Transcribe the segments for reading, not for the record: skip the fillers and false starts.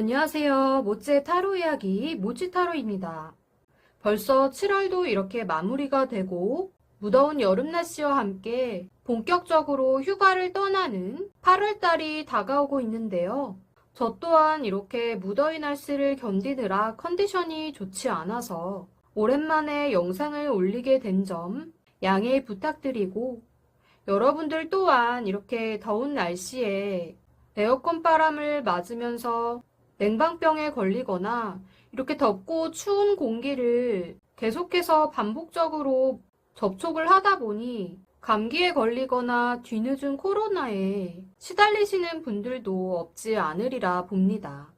안녕하세요. 모찌의 타로 이야기 모찌타로입니다. 벌써 7월도 이렇게 마무리가 되고 무더운 여름 날씨와 함께 본격적으로 휴가를 떠나는 8월달이 다가오고 있는데요. 저 또한 이렇게 무더위 날씨를 견디느라 컨디션이 좋지 않아서 오랜만에 영상을 올리게 된 점 양해 부탁드리고, 여러분들 또한 이렇게 더운 날씨에 에어컨 바람을 맞으면서 냉방병에 걸리거나 이렇게 덥고 추운 공기를 계속해서 반복적으로 접촉을 하다 보니 감기에 걸리거나 뒤늦은 코로나에 시달리시는 분들도 없지 않으리라 봅니다.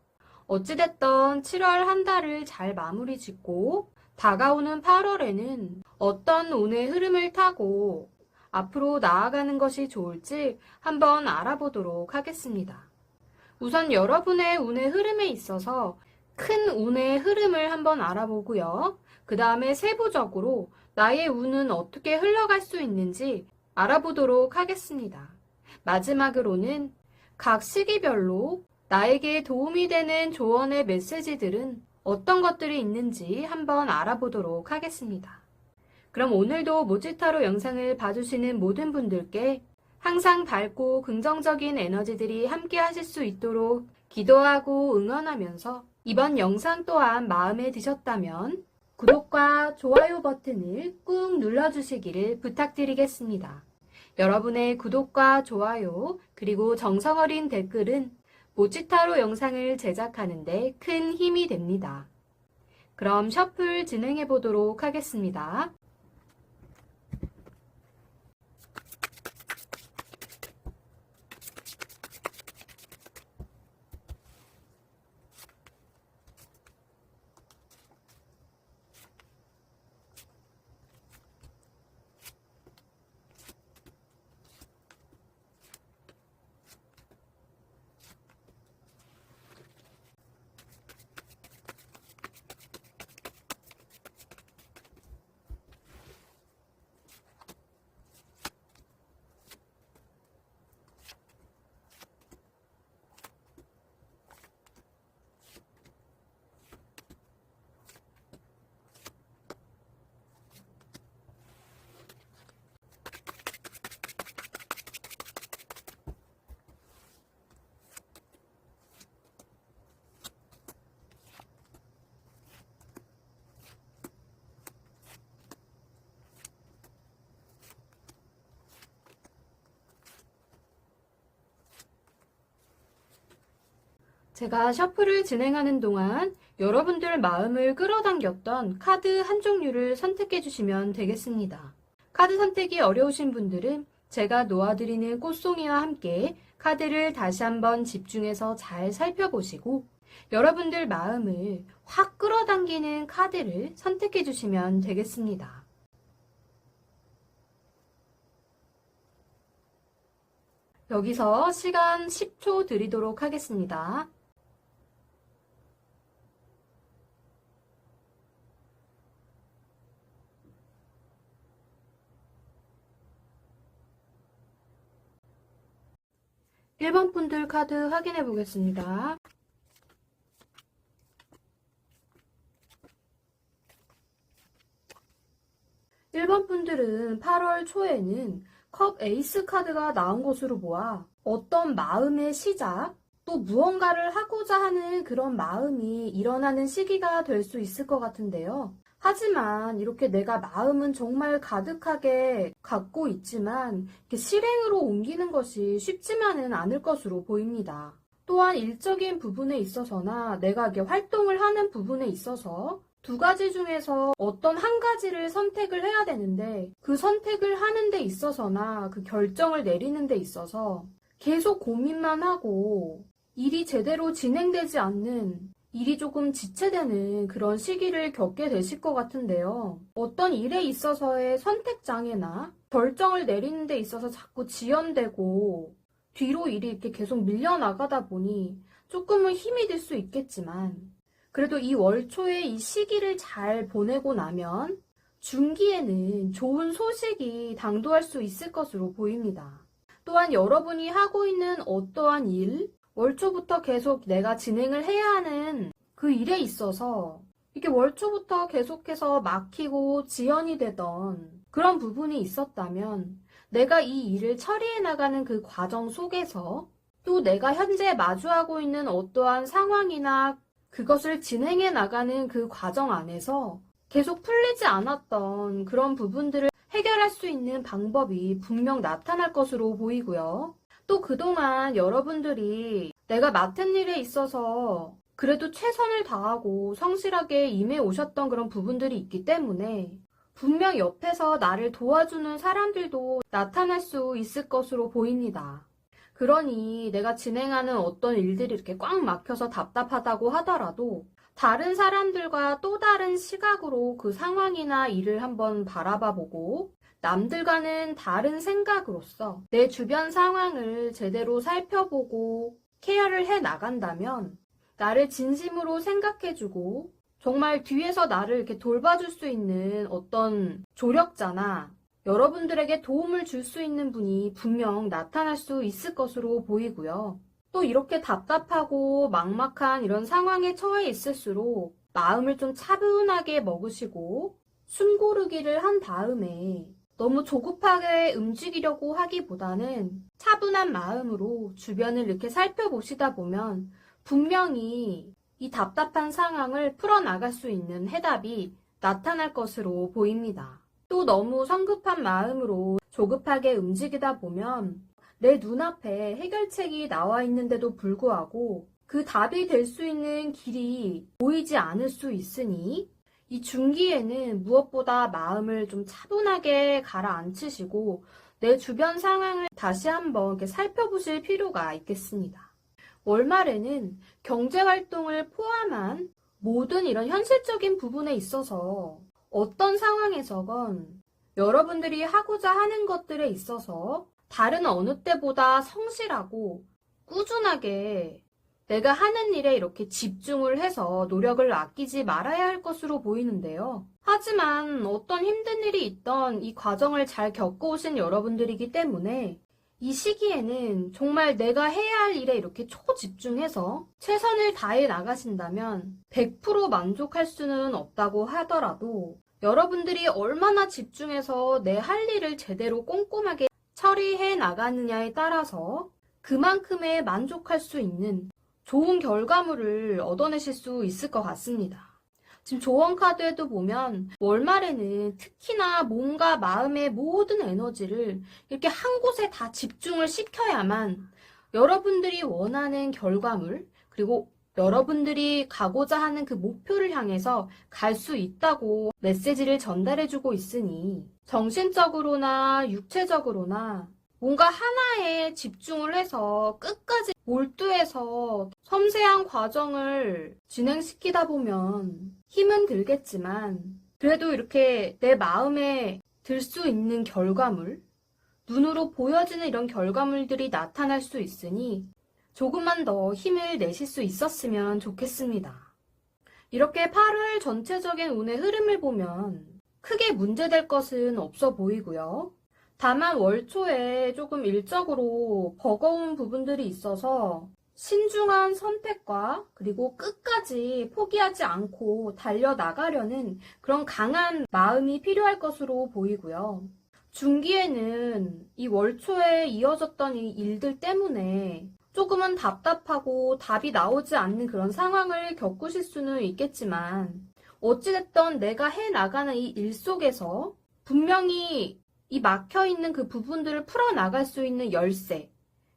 어찌됐든 7월 한 달을 잘 마무리 짓고 다가오는 8월에는 어떤 운의 흐름을 타고 앞으로 나아가는 것이 좋을지 한번 알아보도록 하겠습니다. 우선 여러분의 운의 흐름에 있어서 큰 운의 흐름을 한번 알아보고요. 그 다음에 세부적으로 나의 운은 어떻게 흘러갈 수 있는지 알아보도록 하겠습니다. 마지막으로는 각 시기별로 나에게 도움이 되는 조언의 메시지들은 어떤 것들이 있는지 한번 알아보도록 하겠습니다. 그럼 오늘도 모찌타로 영상을 봐주시는 모든 분들께 항상 밝고 긍정적인 에너지들이 함께 하실 수 있도록 기도하고 응원하면서 이번 영상 또한 마음에 드셨다면 구독과 좋아요 버튼을 꾹 눌러주시기를 부탁드리겠습니다. 여러분의 구독과 좋아요 그리고 정성어린 댓글은 모찌타로 영상을 제작하는 데 큰 힘이 됩니다. 그럼 셔플 진행해 보도록 하겠습니다. 제가 셔플을 진행하는 동안 여러분들 마음을 끌어당겼던 카드 한 종류를 선택해 주시면 되겠습니다. 카드 선택이 어려우신 분들은 제가 놓아드리는 꽃송이와 함께 카드를 다시 한번 집중해서 잘 살펴보시고 여러분들 마음을 확 끌어당기는 카드를 선택해 주시면 되겠습니다. 여기서 시간 10초 드리도록 하겠습니다. 일 번 분들 카드 확인해 보겠습니다. 1번 분들은 8월 초에는 컵 에이스 카드가 나온 것으로 보아 어떤 마음의 시작, 또 무언가를 하고자 하는 그런 마음이 일어나는 시기가 될 수 있을 것 같은데요. 하지만 이렇게 내가 마음은 정말 가득하게 갖고 있지만 이렇게 실행으로 옮기는 것이 쉽지만은 않을 것으로 보입니다. 또한 일적인 부분에 있어서나 내가 이렇게 활동을 하는 부분에 있어서 두 가지 중에서 어떤 한 가지를 선택을 해야 되는데 그 선택을 하는 데 있어서나 그 결정을 내리는 데 있어서 계속 고민만 하고 일이 제대로 진행되지 않는, 일이 조금 지체되는 그런 시기를 겪게 되실 것 같은데요. 어떤 일에 있어서의 선택장애나 결정을 내리는 데 있어서 자꾸 지연되고 뒤로 일이 이렇게 계속 밀려나가다 보니 조금은 힘이 들 수 있겠지만 그래도 이 월초에 이 시기를 잘 보내고 나면 중기에는 좋은 소식이 당도할 수 있을 것으로 보입니다. 또한 여러분이 하고 있는 어떠한 일 월 초부터 계속 내가 진행을 해야 하는 그 일에 있어서 이게 월 초부터 계속해서 막히고 지연이 되던 그런 부분이 있었다면 내가 이 일을 처리해 나가는 그 과정 속에서 또 내가 현재 마주하고 있는 어떠한 상황이나 그것을 진행해 나가는 그 과정 안에서 계속 풀리지 않았던 그런 부분들을 해결할 수 있는 방법이 분명 나타날 것으로 보이고요. 또 그동안 여러분들이 내가 맡은 일에 있어서 그래도 최선을 다하고 성실하게 임해 오셨던 그런 부분들이 있기 때문에 분명 옆에서 나를 도와주는 사람들도 나타날 수 있을 것으로 보입니다. 그러니 내가 진행하는 어떤 일들이 이렇게 꽉 막혀서 답답하다고 하더라도 다른 사람들과 또 다른 시각으로 그 상황이나 일을 한번 바라봐 보고 남들과는 다른 생각으로서 내 주변 상황을 제대로 살펴보고 케어를 해 나간다면 나를 진심으로 생각해주고 정말 뒤에서 나를 이렇게 돌봐줄 수 있는 어떤 조력자나 여러분들에게 도움을 줄 수 있는 분이 분명 나타날 수 있을 것으로 보이고요. 또 이렇게 답답하고 막막한 이런 상황에 처해 있을수록 마음을 좀 차분하게 먹으시고 숨 고르기를 한 다음에 너무 조급하게 움직이려고 하기보다는 차분한 마음으로 주변을 이렇게 살펴보시다 보면 분명히 이 답답한 상황을 풀어나갈 수 있는 해답이 나타날 것으로 보입니다. 또 너무 성급한 마음으로 조급하게 움직이다 보면 내 눈앞에 해결책이 나와 있는데도 불구하고 그 답이 될 수 있는 길이 보이지 않을 수 있으니 이 중기에는 무엇보다 마음을 좀 차분하게 가라앉히시고 내 주변 상황을 다시 한번 이렇게 살펴보실 필요가 있겠습니다. 월말에는 경제활동을 포함한 모든 이런 현실적인 부분에 있어서 어떤 상황에서건 여러분들이 하고자 하는 것들에 있어서 다른 어느 때보다 성실하고 꾸준하게 내가 하는 일에 이렇게 집중을 해서 노력을 아끼지 말아야 할 것으로 보이는데요. 하지만 어떤 힘든 일이 있던 이 과정을 잘 겪어오신 여러분들이기 때문에 이 시기에는 정말 내가 해야 할 일에 이렇게 초집중해서 최선을 다해 나가신다면 100% 만족할 수는 없다고 하더라도 여러분들이 얼마나 집중해서 내 할 일을 제대로 꼼꼼하게 처리해 나가느냐에 따라서 그만큼의 만족할 수 있는 좋은 결과물을 얻어내실 수 있을 것 같습니다. 지금 조언카드에도 보면 월말에는 특히나 몸과 마음의 모든 에너지를 이렇게 한 곳에 다 집중을 시켜야만 여러분들이 원하는 결과물 그리고 여러분들이 가고자 하는 그 목표를 향해서 갈 수 있다고 메시지를 전달해주고 있으니 정신적으로나 육체적으로나 뭔가 하나에 집중을 해서 끝까지 몰두해서 섬세한 과정을 진행시키다 보면 힘은 들겠지만 그래도 이렇게 내 마음에 들 수 있는 결과물, 눈으로 보여지는 이런 결과물들이 나타날 수 있으니 조금만 더 힘을 내실 수 있었으면 좋겠습니다. 이렇게 8월 전체적인 운의 흐름을 보면 크게 문제될 것은 없어 보이고요. 다만 월 초에 조금 일적으로 버거운 부분들이 있어서 신중한 선택과 그리고 끝까지 포기하지 않고 달려나가려는 그런 강한 마음이 필요할 것으로 보이고요. 중기에는 이 월 초에 이어졌던 이 일들 때문에 조금은 답답하고 답이 나오지 않는 그런 상황을 겪으실 수는 있겠지만 어찌됐든 내가 해나가는 이 일 속에서 분명히 이 막혀있는 그 부분들을 풀어나갈 수 있는 열쇠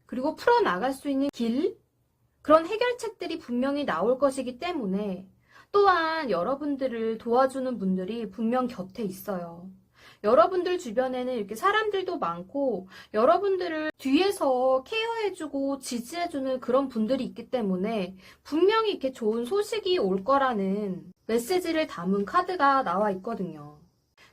그리고 풀어나갈 수 있는 길 그런 해결책들이 분명히 나올 것이기 때문에 또한 여러분들을 도와주는 분들이 분명 곁에 있어요. 여러분들 주변에는 이렇게 사람들도 많고 여러분들을 뒤에서 케어해주고 지지해주는 그런 분들이 있기 때문에 분명히 이렇게 좋은 소식이 올 거라는 메시지를 담은 카드가 나와 있거든요.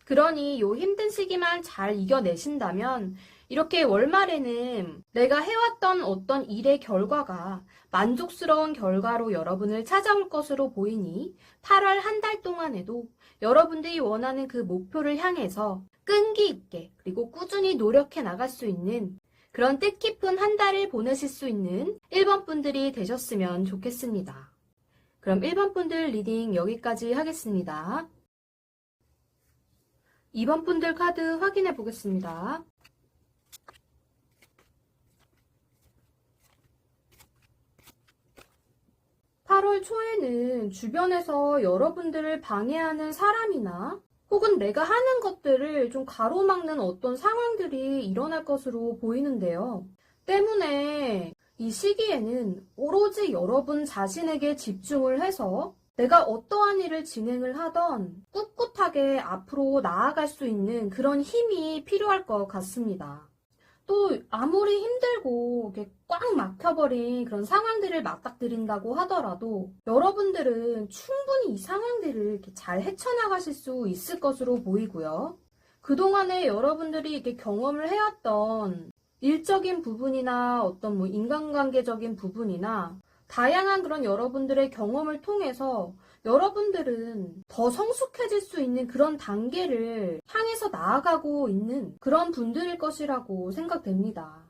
그러니 요 힘든 시기만 잘 이겨내신다면 이렇게 월말에는 내가 해왔던 어떤 일의 결과가 만족스러운 결과로 여러분을 찾아올 것으로 보이니 8월 한 달 동안에도 여러분들이 원하는 그 목표를 향해서 끈기 있게 그리고 꾸준히 노력해 나갈 수 있는 그런 뜻깊은 한 달을 보내실 수 있는 1번 분들이 되셨으면 좋겠습니다. 그럼 1번 분들 리딩 여기까지 하겠습니다. 2번 분들 카드 확인해 보겠습니다. (8월) 초에는 주변에서 여러분들을 방해하는 사람이나 혹은 내가 하는 것들을 좀 가로막는 어떤 상황들이 일어날 것으로 보이는데요. 때문에 이 시기에는 오로지 여러분 자신에게 집중을 해서 내가 어떠한 일을 진행을 하던 꿋꿋하게 앞으로 나아갈 수 있는 그런 힘이 필요할 것 같습니다. 또 아무리 힘들고 이렇게 꽉 막혀버린 그런 상황들을 맞닥뜨린다고 하더라도 여러분들은 충분히 이 상황들을 이렇게 잘 헤쳐나가실 수 있을 것으로 보이고요. 그동안에 여러분들이 이렇게 경험을 해왔던 일적인 부분이나 어떤 인간관계적인 부분이나 다양한 그런 여러분들의 경험을 통해서 여러분들은 더 성숙해질 수 있는 그런 단계를 향해서 나아가고 있는 그런 분들일 것이라고 생각됩니다.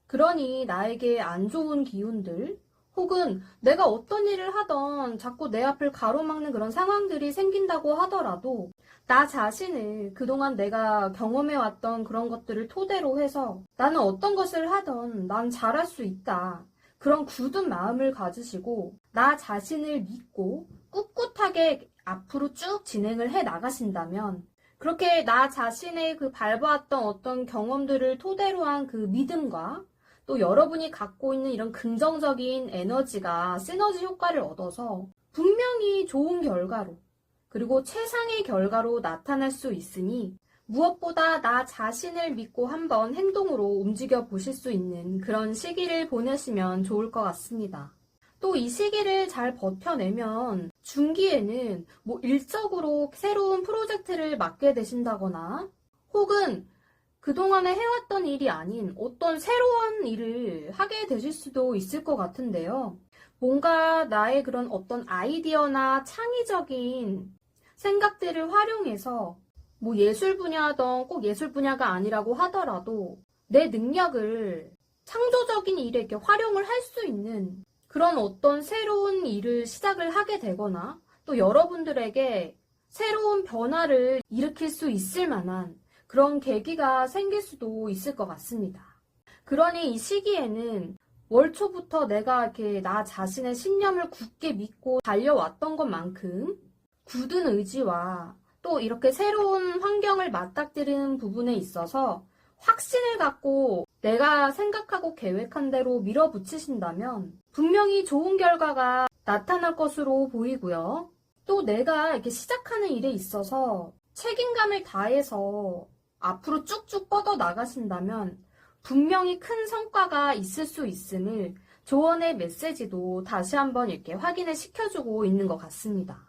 그러니 나에게 안 좋은 기운들 혹은 내가 어떤 일을 하던 자꾸 내 앞을 가로막는 그런 상황들이 생긴다고 하더라도 나 자신을 그동안 내가 경험해왔던 그런 것들을 토대로 해서 나는 어떤 것을 하던 난 잘할 수 있다. 그런 굳은 마음을 가지시고 나 자신을 믿고 꿋꿋하게 앞으로 쭉 진행을 해 나가신다면 그렇게 나 자신의 그 밟아왔던 어떤 경험들을 토대로 한 그 믿음과 또 여러분이 갖고 있는 이런 긍정적인 에너지가 시너지 효과를 얻어서 분명히 좋은 결과로 그리고 최상의 결과로 나타날 수 있으니 무엇보다 나 자신을 믿고 한번 행동으로 움직여 보실 수 있는 그런 시기를 보내시면 좋을 것 같습니다. 또 이 시기를 잘 버텨내면 중기에는 일적으로 새로운 프로젝트를 맡게 되신다거나 혹은 그동안에 해왔던 일이 아닌 어떤 새로운 일을 하게 되실 수도 있을 것 같은데요. 뭔가 나의 그런 어떤 아이디어나 창의적인 생각들을 활용해서 예술 분야든 꼭 예술 분야가 아니라고 하더라도 내 능력을 창조적인 일에 이렇게 활용을 할 수 있는 그런 어떤 새로운 일을 시작을 하게 되거나 또 여러분들에게 새로운 변화를 일으킬 수 있을 만한 그런 계기가 생길 수도 있을 것 같습니다. 그러니 이 시기에는 월 초부터 내가 이렇게 나 자신의 신념을 굳게 믿고 달려왔던 것만큼 굳은 의지와 또 이렇게 새로운 환경을 맞닥뜨리는 부분에 있어서 확신을 갖고 내가 생각하고 계획한 대로 밀어붙이신다면 분명히 좋은 결과가 나타날 것으로 보이고요. 또 내가 이렇게 시작하는 일에 있어서 책임감을 다해서 앞으로 쭉쭉 뻗어 나가신다면 분명히 큰 성과가 있을 수 있음을 조언의 메시지도 다시 한번 이렇게 확인을 시켜주고 있는 것 같습니다.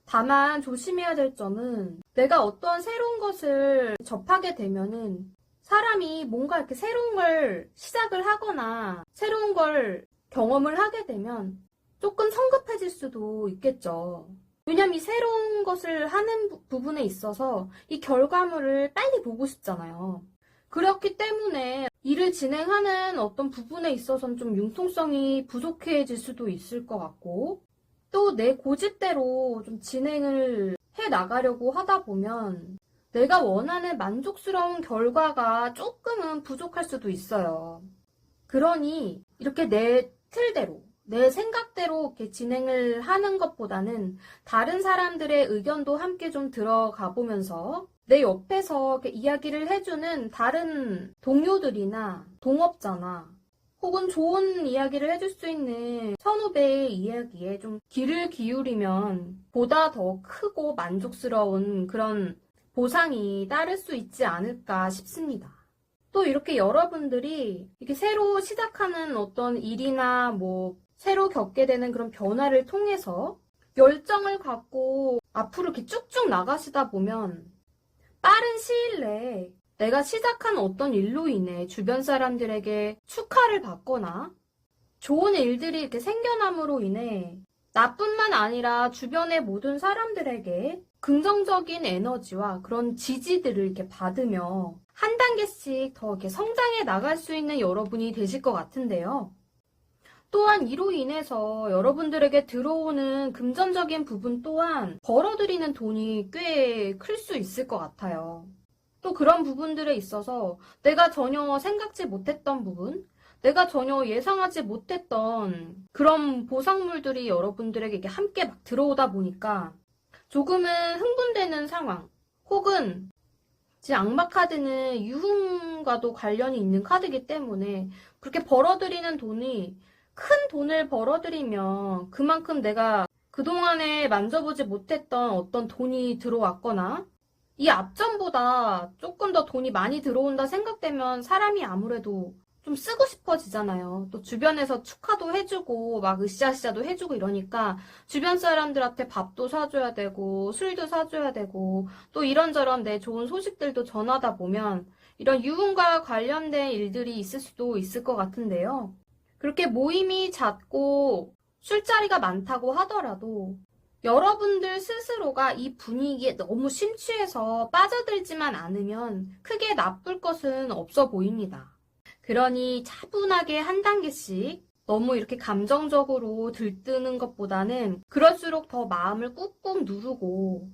다만 조심해야 될 점은 내가 어떤 새로운 것을 접하게 되면은 사람이 뭔가 이렇게 새로운 걸 시작을 하거나 새로운 걸 경험을 하게 되면 조금 성급해질 수도 있겠죠. 왜냐면 이 새로운 것을 하는 부분에 있어서 이 결과물을 빨리 보고 싶잖아요. 그렇기 때문에 일을 진행하는 어떤 부분에 있어서는 좀 융통성이 부족해질 수도 있을 것 같고 또 내 고집대로 좀 진행을 해 나가려고 하다 보면 내가 원하는 만족스러운 결과가 조금은 부족할 수도 있어요. 그러니 이렇게 내 틀대로 내 생각대로 이렇게 진행을 하는 것보다는 다른 사람들의 의견도 함께 좀 들어가 보면서 내 옆에서 이렇게 이야기를 해주는 다른 동료들이나 동업자나 혹은 좋은 이야기를 해줄 수 있는 선후배의 이야기에 좀 귀를 기울이면 보다 더 크고 만족스러운 그런 보상이 따를 수 있지 않을까 싶습니다. 또 이렇게 여러분들이 이렇게 새로 시작하는 어떤 일이나 새로 겪게 되는 그런 변화를 통해서 열정을 갖고 앞으로 이렇게 쭉쭉 나가시다 보면 빠른 시일 내에 내가 시작한 어떤 일로 인해 주변 사람들에게 축하를 받거나 좋은 일들이 이렇게 생겨남으로 인해 나뿐만 아니라 주변의 모든 사람들에게 긍정적인 에너지와 그런 지지들을 이렇게 받으며 한 단계씩 더 이렇게 성장해 나갈 수 있는 여러분이 되실 것 같은데요. 또한 이로 인해서 여러분들에게 들어오는 금전적인 부분 또한 벌어들이는 돈이 꽤 클 수 있을 것 같아요. 또 그런 부분들에 있어서 내가 전혀 생각지 못했던 부분, 내가 전혀 예상하지 못했던 그런 보상물들이 여러분들에게 이렇게 함께 막 들어오다 보니까 조금은 흥분되는 상황, 혹은 지금 악마 카드는 유흥과도 관련이 있는 카드이기 때문에 그렇게 벌어들이는 돈이 큰 돈을 벌어들이면 그만큼 내가 그동안에 만져보지 못했던 어떤 돈이 들어왔거나 이 앞전보다 조금 더 돈이 많이 들어온다 생각되면 사람이 아무래도 좀 쓰고 싶어지잖아요. 또 주변에서 축하도 해주고 막 으쌰으쌰도 해주고 이러니까 주변 사람들한테 밥도 사줘야 되고 술도 사줘야 되고 또 이런저런 내 좋은 소식들도 전하다 보면 이런 유흥과 관련된 일들이 있을 수도 있을 것 같은데요. 그렇게 모임이 잦고 술자리가 많다고 하더라도 여러분들 스스로가 이 분위기에 너무 심취해서 빠져들지만 않으면 크게 나쁠 것은 없어 보입니다. 그러니 차분하게 한 단계씩 너무 이렇게 감정적으로 들뜨는 것보다는 그럴수록 더 마음을 꾹꾹 누르고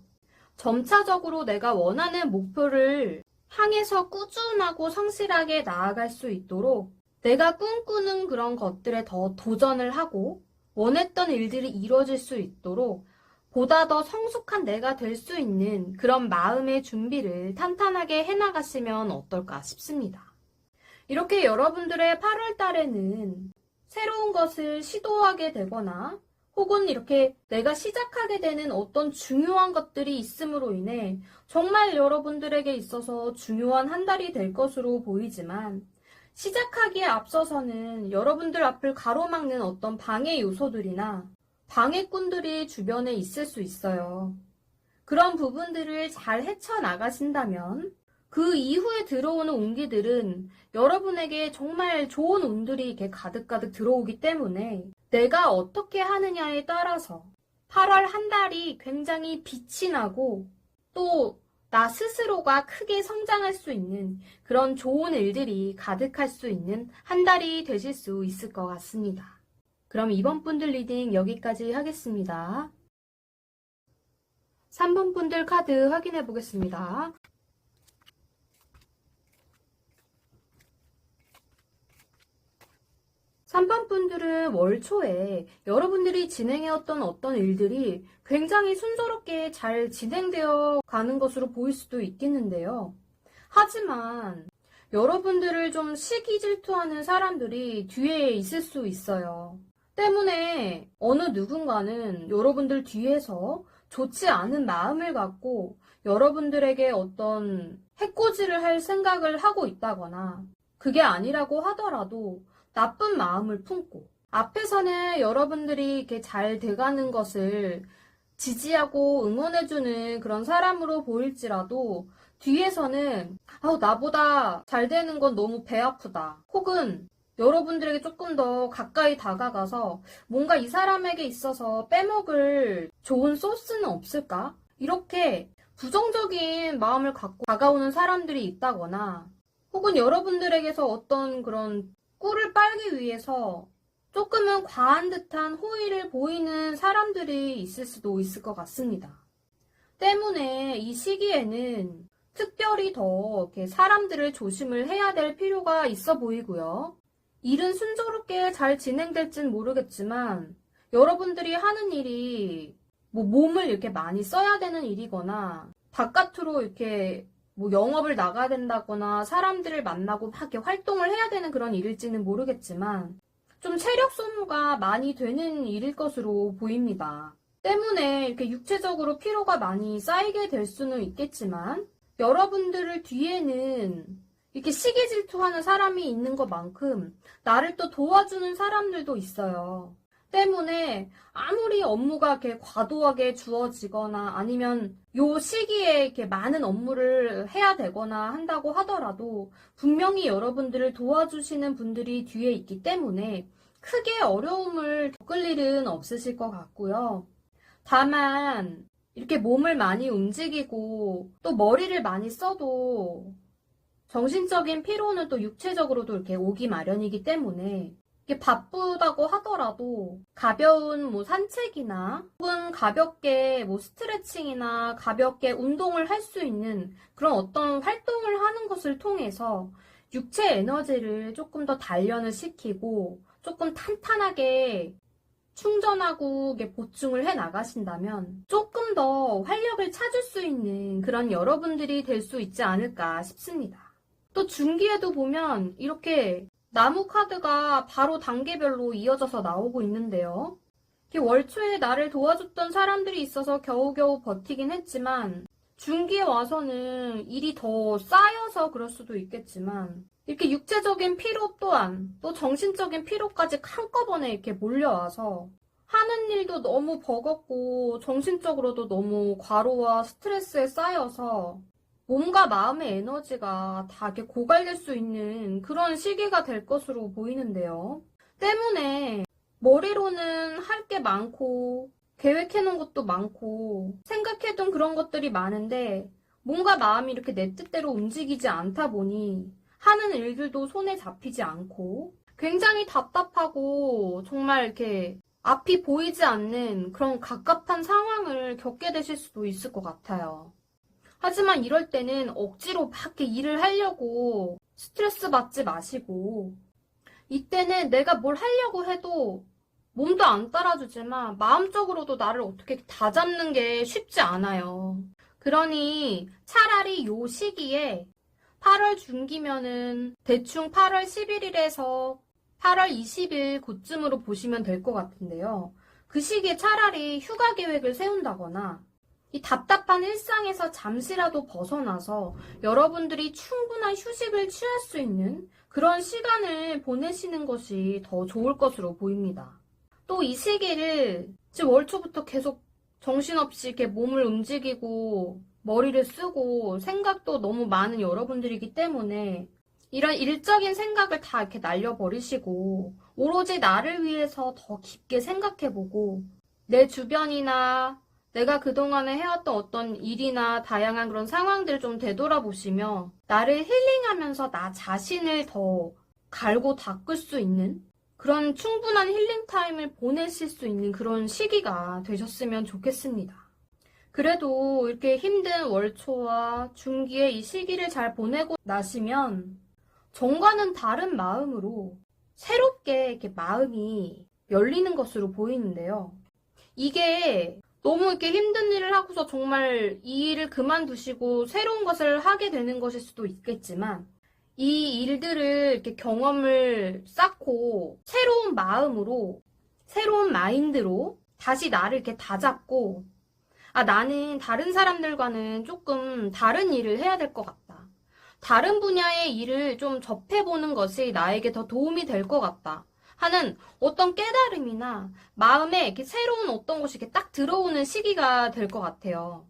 점차적으로 내가 원하는 목표를 향해서 꾸준하고 성실하게 나아갈 수 있도록 내가 꿈꾸는 그런 것들에 더 도전을 하고 원했던 일들이 이루어질 수 있도록 보다 더 성숙한 내가 될 수 있는 그런 마음의 준비를 탄탄하게 해나가시면 어떨까 싶습니다. 이렇게 여러분들의 8월 달에는 새로운 것을 시도하게 되거나 혹은 이렇게 내가 시작하게 되는 어떤 중요한 것들이 있음으로 인해 정말 여러분들에게 있어서 중요한 한 달이 될 것으로 보이지만 시작하기에 앞서서는 여러분들 앞을 가로막는 어떤 방해 요소들이나 방해꾼들이 주변에 있을 수 있어요. 그런 부분들을 잘 헤쳐나가신다면 그 이후에 들어오는 운기들은 여러분에게 정말 좋은 운들이 이렇게 가득가득 들어오기 때문에 내가 어떻게 하느냐에 따라서 8월 한 달이 굉장히 빛이 나고 또 나 스스로가 크게 성장할 수 있는 그런 좋은 일들이 가득할 수 있는 한 달이 되실 수 있을 것 같습니다. 그럼 이번 분들 리딩 여기까지 하겠습니다. 3번 분들 카드 확인해 보겠습니다. 3번 분들은 월 초에 여러분들이 진행해왔던 어떤 일들이 굉장히 순조롭게 잘 진행되어 가는 것으로 보일 수도 있겠는데요. 하지만 여러분들을 좀 시기 질투하는 사람들이 뒤에 있을 수 있어요. 때문에 어느 누군가는 여러분들 뒤에서 좋지 않은 마음을 갖고 여러분들에게 어떤 해코지를 할 생각을 하고 있다거나 그게 아니라고 하더라도 나쁜 마음을 품고 앞에서는 여러분들이 이렇게 잘 돼가는 것을 지지하고 응원해주는 그런 사람으로 보일지라도 뒤에서는 나보다 잘 되는 건 너무 배 아프다. 혹은 여러분들에게 조금 더 가까이 다가가서 뭔가 이 사람에게 있어서 빼먹을 좋은 소스는 없을까? 이렇게 부정적인 마음을 갖고 다가오는 사람들이 있다거나 혹은 여러분들에게서 어떤 그런 꿀을 빨기 위해서 조금은 과한 듯한 호의를 보이는 사람들이 있을 수도 있을 것 같습니다. 때문에 이 시기에는 특별히 더 이렇게 사람들을 조심을 해야 될 필요가 있어 보이고요. 일은 순조롭게 잘 진행될진 모르겠지만 여러분들이 하는 일이 몸을 이렇게 많이 써야 되는 일이거나 바깥으로 이렇게 영업을 나가야 된다거나 사람들을 만나고 막 이렇게 활동을 해야 되는 그런 일일지는 모르겠지만 좀 체력 소모가 많이 되는 일일 것으로 보입니다. 때문에 이렇게 육체적으로 피로가 많이 쌓이게 될 수는 있겠지만 여러분들을 뒤에는 이렇게 시기 질투하는 사람이 있는 것만큼 나를 또 도와주는 사람들도 있어요. 때문에 아무리 업무가 이렇게 과도하게 주어지거나 아니면 요 시기에 이렇게 많은 업무를 해야 되거나 한다고 하더라도 분명히 여러분들을 도와주시는 분들이 뒤에 있기 때문에 크게 어려움을 겪을 일은 없으실 것 같고요. 다만 이렇게 몸을 많이 움직이고 또 머리를 많이 써도 정신적인 피로는 또 육체적으로도 이렇게 오기 마련이기 때문에 이게 바쁘다고 하더라도 가벼운 뭐 산책이나 혹은 가볍게 뭐 스트레칭이나 가볍게 운동을 할 수 있는 그런 어떤 활동을 하는 것을 통해서 육체 에너지를 조금 더 단련을 시키고 조금 탄탄하게 충전하고 이게 보충을 해 나가신다면 조금 더 활력을 찾을 수 있는 그런 여러분들이 될 수 있지 않을까 싶습니다. 또 중기에도 보면 이렇게 나무 카드가 바로 단계별로 이어져서 나오고 있는데요. 월초에 나를 도와줬던 사람들이 있어서 겨우겨우 버티긴 했지만 중기에 와서는 일이 더 쌓여서 그럴 수도 있겠지만 이렇게 육체적인 피로 또한 또 정신적인 피로까지 한꺼번에 이렇게 몰려와서 하는 일도 너무 버겁고 정신적으로도 너무 과로와 스트레스에 쌓여서 몸과 마음의 에너지가 다 이렇게 고갈될 수 있는 그런 시기가 될 것으로 보이는데요. 때문에 머리로는 할 게 많고 계획해놓은 것도 많고 생각해둔 그런 것들이 많은데 몸과 마음이 이렇게 내 뜻대로 움직이지 않다 보니 하는 일들도 손에 잡히지 않고 굉장히 답답하고 정말 이렇게 앞이 보이지 않는 그런 갑갑한 상황을 겪게 되실 수도 있을 것 같아요. 하지만 이럴 때는 억지로 막 이렇게 일을 하려고 스트레스 받지 마시고 이때는 내가 뭘 하려고 해도 몸도 안 따라주지만 마음적으로도 나를 어떻게 다잡는 게 쉽지 않아요. 그러니 차라리 요 시기에 8월 중기면은 대충 8월 11일에서 8월 20일 그쯤으로 보시면 될 것 같은데요. 그 시기에 차라리 휴가 계획을 세운다거나 이 답답한 일상에서 잠시라도 벗어나서 여러분들이 충분한 휴식을 취할 수 있는 그런 시간을 보내시는 것이 더 좋을 것으로 보입니다. 또 이 시기를 지금 월초부터 계속 정신없이 이렇게 몸을 움직이고 머리를 쓰고 생각도 너무 많은 여러분들이기 때문에 이런 일적인 생각을 다 이렇게 날려버리시고 오로지 나를 위해서 더 깊게 생각해보고 내 주변이나 내가 그동안에 해왔던 어떤 일이나 다양한 그런 상황들을 좀 되돌아보시며 나를 힐링하면서 나 자신을 더 갈고 닦을 수 있는 그런 충분한 힐링 타임을 보내실 수 있는 그런 시기가 되셨으면 좋겠습니다. 그래도 이렇게 힘든 월초와 중기의 이 시기를 잘 보내고 나시면 전과는 다른 마음으로 새롭게 이렇게 마음이 열리는 것으로 보이는데요. 이게 너무 이렇게 힘든 일을 하고서 정말 이 일을 그만두시고 새로운 것을 하게 되는 것일 수도 있겠지만 이 일들을 이렇게 경험을 쌓고 새로운 마음으로 새로운 마인드로 다시 나를 이렇게 다잡고 나는 다른 사람들과는 조금 다른 일을 해야 될 것 같다. 다른 분야의 일을 좀 접해보는 것이 나에게 더 도움이 될 것 같다. 하는 어떤 깨달음이나 마음에 이렇게 새로운 어떤 것이 이렇게 딱 들어오는 시기가 될 것 같아요.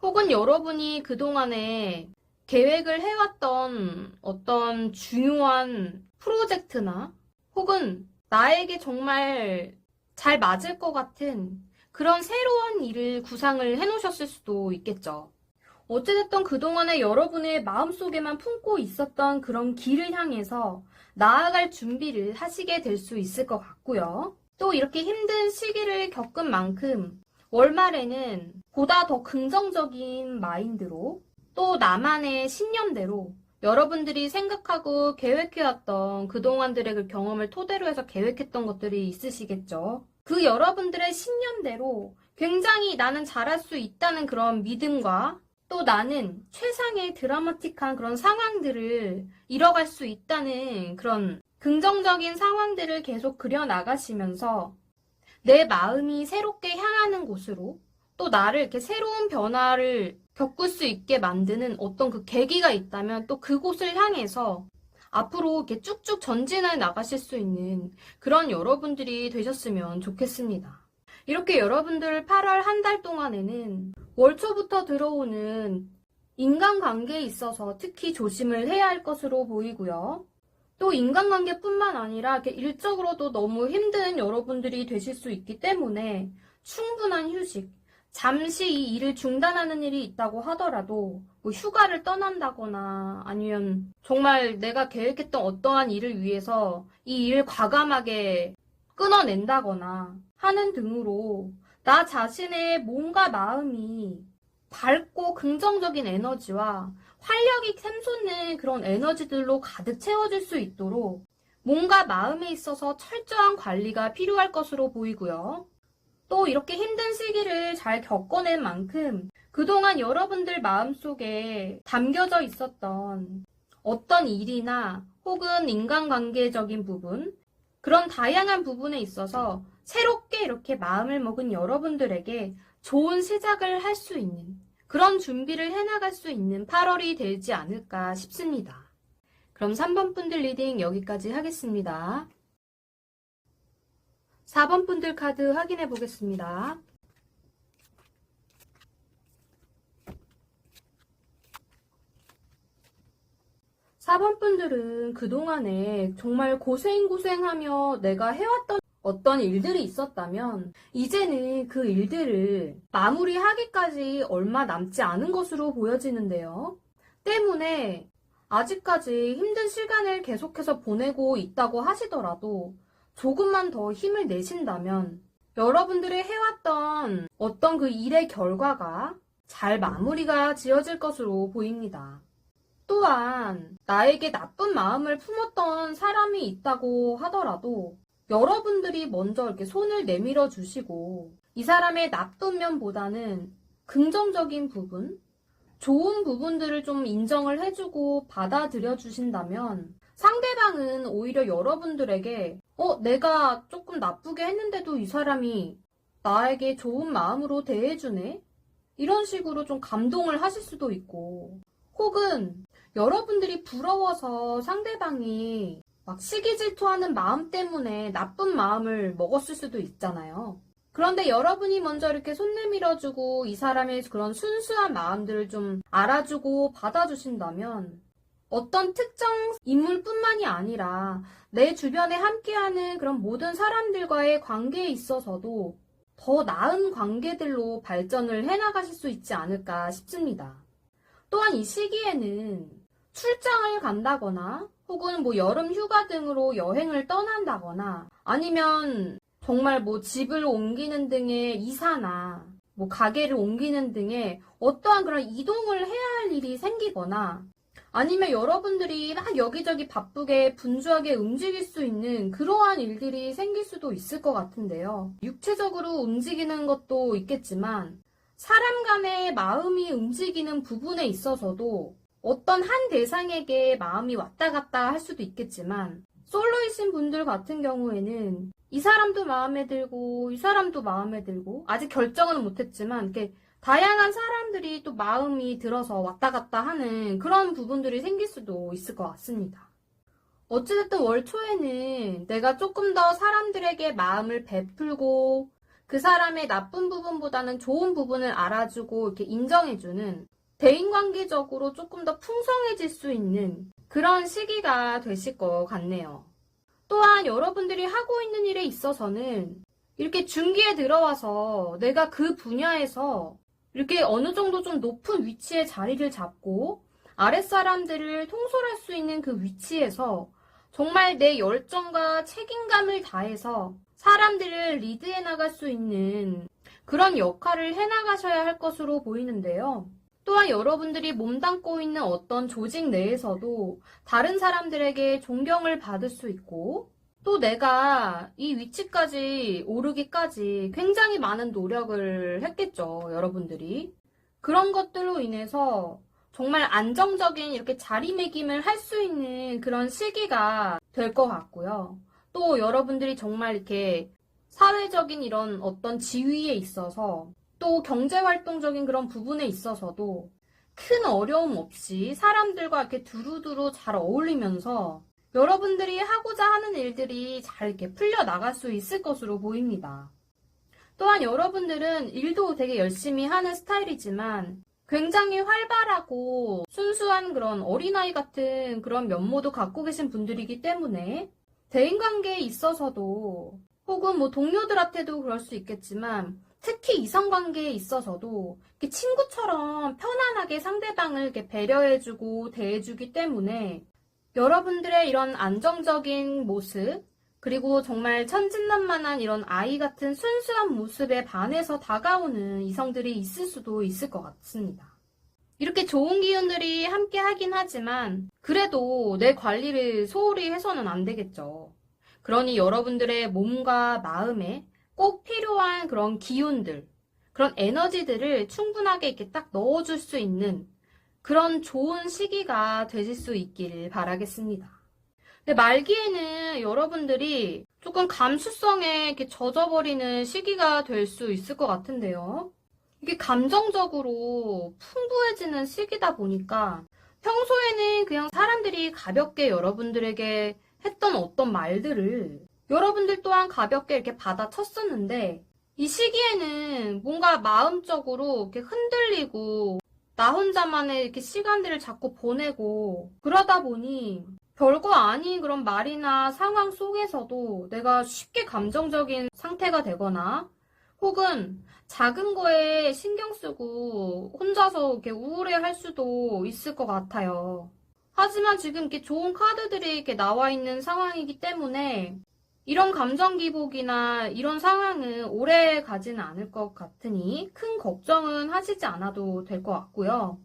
혹은 여러분이 그동안에 계획을 해왔던 어떤 중요한 프로젝트나 혹은 나에게 정말 잘 맞을 것 같은 그런 새로운 일을 구상을 해놓으셨을 수도 있겠죠. 어찌됐든 그동안에 여러분의 마음속에만 품고 있었던 그런 길을 향해서 나아갈 준비를 하시게 될 수 있을 것 같고요. 또 이렇게 힘든 시기를 겪은 만큼 월말에는 보다 더 긍정적인 마인드로 또 나만의 신념대로 여러분들이 생각하고 계획해왔던 그동안들의 그 경험을 토대로 해서 계획했던 것들이 있으시겠죠. 그 여러분들의 신념대로 굉장히 나는 잘할 수 있다는 그런 믿음과 또 나는 최상의 드라마틱한 그런 상황들을 이뤄갈 수 있다는 그런 긍정적인 상황들을 계속 그려나가시면서 내 마음이 새롭게 향하는 곳으로 또 나를 이렇게 새로운 변화를 겪을 수 있게 만드는 어떤 그 계기가 있다면 또 그곳을 향해서 앞으로 이렇게 쭉쭉 전진해 나가실 수 있는 그런 여러분들이 되셨으면 좋겠습니다. 이렇게 여러분들 8월 한 달 동안에는 월초부터 들어오는 인간관계에 있어서 특히 조심을 해야 할 것으로 보이고요. 또 인간관계뿐만 아니라 이렇게 일적으로도 너무 힘든 여러분들이 되실 수 있기 때문에 충분한 휴식, 잠시 이 일을 중단하는 일이 있다고 하더라도 뭐 휴가를 떠난다거나 아니면 정말 내가 계획했던 어떠한 일을 위해서 이 일을 과감하게 끊어낸다거나 하는 등으로 나 자신의 몸과 마음이 밝고 긍정적인 에너지와 활력이 샘솟는 그런 에너지들로 가득 채워질 수 있도록 몸과 마음에 있어서 철저한 관리가 필요할 것으로 보이고요. 또 이렇게 힘든 시기를 잘 겪어낸 만큼 그동안 여러분들 마음속에 담겨져 있었던 어떤 일이나 혹은 인간관계적인 부분, 그런 다양한 부분에 있어서 새롭게 이렇게 마음을 먹은 여러분들에게 좋은 시작을 할 수 있는 그런 준비를 해나갈 수 있는 8월이 되지 않을까 싶습니다. 그럼 3번 분들 리딩 여기까지 하겠습니다. 4번 분들 카드 확인해 보겠습니다. (4번) 분들은 그동안에 정말 고생하며 내가 해왔던 어떤 일들이 있었다면 이제는 그 일들을 마무리하기까지 얼마 남지 않은 것으로 보여지는데요. 때문에 아직까지 힘든 시간을 계속해서 보내고 있다고 하시더라도 조금만 더 힘을 내신다면 여러분들이 해왔던 어떤 그 일의 결과가 잘 마무리가 지어질 것으로 보입니다. 또한 나에게 나쁜 마음을 품었던 사람이 있다고 하더라도 여러분들이 먼저 이렇게 손을 내밀어 주시고 이 사람의 나쁜 면보다는 긍정적인 부분, 좋은 부분들을 좀 인정을 해주고 받아들여 주신다면 상대방은 오히려 여러분들에게 내가 조금 나쁘게 했는데도 이 사람이 나에게 좋은 마음으로 대해주네? 이런 식으로 좀 감동을 하실 수도 있고 혹은 여러분들이 부러워서 상대방이 막 시기 질투하는 마음 때문에 나쁜 마음을 먹었을 수도 있잖아요. 그런데 여러분이 먼저 이렇게 손 내밀어주고 이 사람의 그런 순수한 마음들을 좀 알아주고 받아주신다면 어떤 특정 인물뿐만이 아니라 내 주변에 함께하는 그런 모든 사람들과의 관계에 있어서도 더 나은 관계들로 발전을 해나가실 수 있지 않을까 싶습니다. 또한 이 시기에는 출장을 간다거나 혹은 뭐 여름 휴가 등으로 여행을 떠난다거나 아니면 정말 뭐 집을 옮기는 등의 이사나 뭐 가게를 옮기는 등의 어떠한 그런 이동을 해야 할 일이 생기거나 아니면 여러분들이 막 여기저기 바쁘게 분주하게 움직일 수 있는 그러한 일들이 생길 수도 있을 것 같은데요. 육체적으로 움직이는 것도 있겠지만 사람 간의 마음이 움직이는 부분에 있어서도 어떤 한 대상에게 마음이 왔다 갔다 할 수도 있겠지만 솔로이신 분들 같은 경우에는 이 사람도 마음에 들고 이 사람도 마음에 들고 아직 결정은 못했지만 이렇게 다양한 사람들이 또 마음이 들어서 왔다 갔다 하는 그런 부분들이 생길 수도 있을 것 같습니다. 어찌됐든 월 초에는 내가 조금 더 사람들에게 마음을 베풀고 그 사람의 나쁜 부분보다는 좋은 부분을 알아주고 이렇게 인정해주는 대인관계적으로 조금 더 풍성해질 수 있는 그런 시기가 되실 것 같네요. 또한 여러분들이 하고 있는 일에 있어서는 이렇게 중기에 들어와서 내가 그 분야에서 이렇게 어느 정도 좀 높은 위치에 자리를 잡고 아랫사람들을 통솔할 수 있는 그 위치에서 정말 내 열정과 책임감을 다해서 사람들을 리드해 나갈 수 있는 그런 역할을 해나가셔야 할 것으로 보이는데요. 또한 여러분들이 몸담고 있는 어떤 조직 내에서도 다른 사람들에게 존경을 받을 수 있고 또 내가 이 위치까지 오르기까지 굉장히 많은 노력을 했겠죠, 여러분들이. 그런 것들로 인해서 정말 안정적인 이렇게 자리매김을 할 수 있는 그런 시기가 될 것 같고요. 또 여러분들이 정말 이렇게 사회적인 이런 어떤 지위에 있어서 또 경제활동적인 그런 부분에 있어서도 큰 어려움 없이 사람들과 이렇게 두루두루 잘 어울리면서 여러분들이 하고자 하는 일들이 잘 이렇게 풀려나갈 수 있을 것으로 보입니다. 또한 여러분들은 일도 되게 열심히 하는 스타일이지만 굉장히 활발하고 순수한 그런 어린아이 같은 그런 면모도 갖고 계신 분들이기 때문에 대인관계에 있어서도 혹은 뭐 동료들한테도 그럴 수 있겠지만 특히 이성관계에 있어서도 이렇게 친구처럼 편안하게 상대방을 이렇게 배려해주고 대해주기 때문에 여러분들의 이런 안정적인 모습, 그리고 정말 천진난만한 이런 아이 같은 순수한 모습에 반해서 다가오는 이성들이 있을 수도 있을 것 같습니다. 이렇게 좋은 기운들이 함께 하긴 하지만 그래도 내 관리를 소홀히 해서는 안 되겠죠. 그러니 여러분들의 몸과 마음에 꼭 필요한 그런 기운들, 그런 에너지들을 충분하게 이렇게 딱 넣어줄 수 있는 그런 좋은 시기가 되실 수 있기를 바라겠습니다. 근데 말기에는 여러분들이 조금 감수성에 이렇게 젖어버리는 시기가 될 수 있을 것 같은데요. 이게 감정적으로 풍부해지는 시기다 보니까 평소에는 그냥 사람들이 가볍게 여러분들에게 했던 어떤 말들을 여러분들 또한 가볍게 이렇게 받아쳤었는데 이 시기에는 뭔가 마음적으로 이렇게 흔들리고 나 혼자만의 이렇게 시간들을 자꾸 보내고 그러다 보니 별거 아닌 그런 말이나 상황 속에서도 내가 쉽게 감정적인 상태가 되거나 혹은 작은 거에 신경 쓰고 혼자서 이렇게 우울해할 수도 있을 것 같아요. 하지만 지금 이렇게 좋은 카드들이 이렇게 나와 있는 상황이기 때문에 이런 감정 기복이나 이런 상황은 오래 가지는 않을 것 같으니 큰 걱정은 하시지 않아도 될 것 같고요.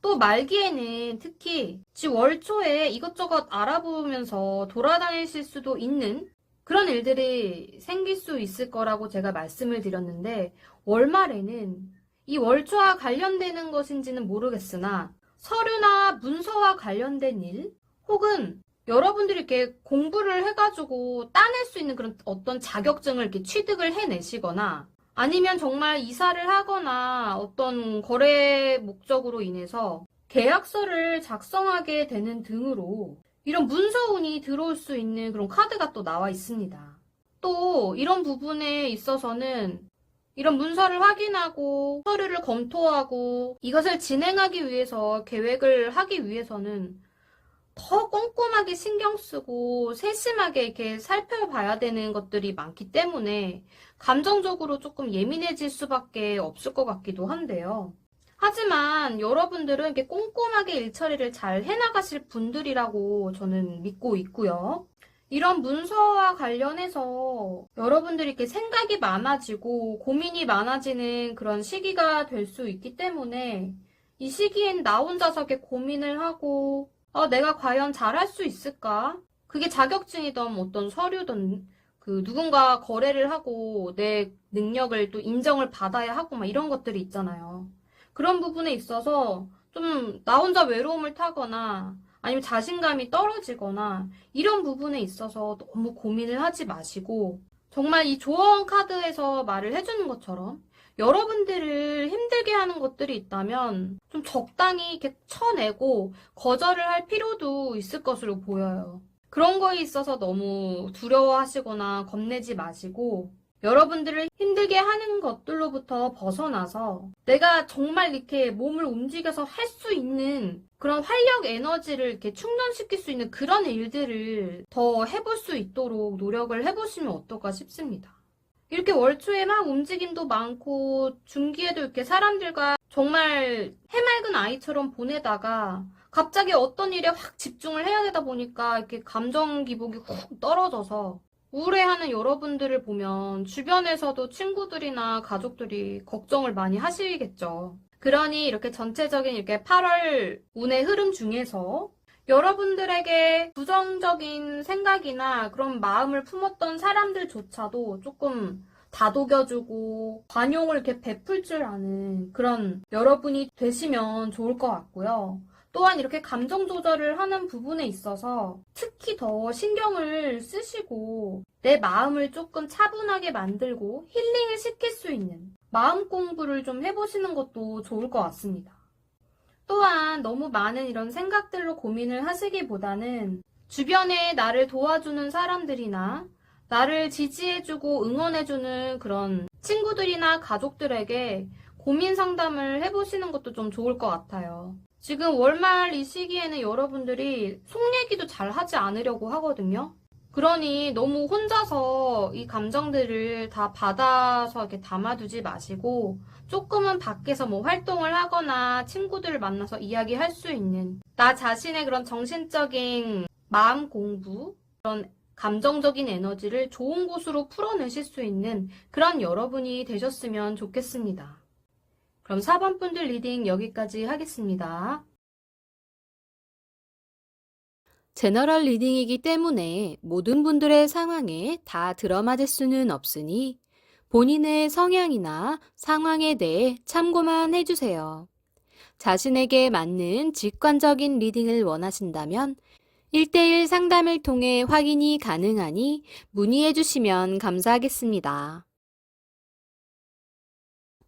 또 말기에는 특히 월 초에 이것저것 알아보면서 돌아다니실 수도 있는 그런 일들이 생길 수 있을 거라고 제가 말씀을 드렸는데 월말에는 이 월초와 관련되는 것인지는 모르겠으나 서류나 문서와 관련된 일 혹은 여러분들이 이렇게 공부를 해가지고 따낼 수 있는 그런 어떤 자격증을 이렇게 취득을 해내시거나 아니면 정말 이사를 하거나 어떤 거래 목적으로 인해서 계약서를 작성하게 되는 등으로 이런 문서운이 들어올 수 있는 그런 카드가 또 나와 있습니다. 또 이런 부분에 있어서는 이런 문서를 확인하고 서류를 검토하고 이것을 진행하기 위해서 계획을 하기 위해서는 더 꼼꼼하게 신경 쓰고 세심하게 이렇게 살펴봐야 되는 것들이 많기 때문에 감정적으로 조금 예민해질 수밖에 없을 것 같기도 한데요. 하지만 여러분들은 이렇게 꼼꼼하게 일처리를 잘 해나가실 분들이라고 저는 믿고 있고요. 이런 문서와 관련해서 여러분들이 이렇게 생각이 많아지고 고민이 많아지는 그런 시기가 될 수 있기 때문에 이 시기엔 나 혼자서 이렇게 고민을 하고 내가 과연 잘할 수 있을까? 그게 자격증이든 어떤 서류든 누군가 거래를 하고 내 능력을 또 인정을 받아야 하고 막 이런 것들이 있잖아요. 그런 부분에 있어서 좀 나 혼자 외로움을 타거나 아니면 자신감이 떨어지거나 이런 부분에 있어서 너무 고민을 하지 마시고 정말 이 조언 카드에서 말을 해주는 것처럼 여러분들을 힘들게 하는 것들이 있다면 좀 적당히 이렇게 쳐내고 거절을 할 필요도 있을 것으로 보여요. 그런 거에 있어서 너무 두려워하시거나 겁내지 마시고 여러분들을 힘들게 하는 것들로부터 벗어나서 내가 정말 이렇게 몸을 움직여서 할 수 있는 그런 활력 에너지를 이렇게 충전시킬 수 있는 그런 일들을 더 해볼 수 있도록 노력을 해보시면 어떨까 싶습니다. 이렇게 월초에 막 움직임도 많고 중기에도 이렇게 사람들과 정말 해맑은 아이처럼 보내다가 갑자기 어떤 일에 확 집중을 해야 되다 보니까 이렇게 감정 기복이 훅 떨어져서 우울해하는 여러분들을 보면 주변에서도 친구들이나 가족들이 걱정을 많이 하시겠죠. 그러니 이렇게 전체적인 이렇게 8월 운의 흐름 중에서 여러분들에게 부정적인 생각이나 그런 마음을 품었던 사람들조차도 조금 다독여주고 관용을 이렇게 베풀 줄 아는 그런 여러분이 되시면 좋을 것 같고요. 또한 이렇게 감정 조절을 하는 부분에 있어서 특히 더 신경을 쓰시고 내 마음을 조금 차분하게 만들고 힐링을 시킬 수 있는 마음 공부를 좀 해보시는 것도 좋을 것 같습니다. 또한 너무 많은 이런 생각들로 고민을 하시기보다는 주변에 나를 도와주는 사람들이나 나를 지지해주고 응원해주는 그런 친구들이나 가족들에게 고민 상담을 해보시는 것도 좀 좋을 것 같아요. 지금 월말 이 시기에는 여러분들이 속 얘기도 잘 하지 않으려고 하거든요. 그러니 너무 혼자서 이 감정들을 다 받아서 이렇게 담아두지 마시고 조금은 밖에서 뭐 활동을 하거나 친구들을 만나서 이야기할 수 있는 나 자신의 그런 정신적인 마음 공부, 그런 감정적인 에너지를 좋은 곳으로 풀어내실 수 있는 그런 여러분이 되셨으면 좋겠습니다. 그럼 4번 분들 리딩 여기까지 하겠습니다. 제너럴 리딩이기 때문에 모든 분들의 상황에 다 들어맞을 수는 없으니 본인의 성향이나 상황에 대해 참고만 해주세요. 자신에게 맞는 직관적인 리딩을 원하신다면 1대1 상담을 통해 확인이 가능하니 문의해 주시면 감사하겠습니다.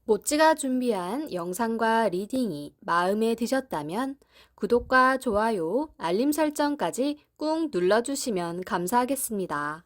모찌가 준비한 영상과 리딩이 마음에 드셨다면 구독과 좋아요, 알림 설정까지 꾹 눌러주시면 감사하겠습니다.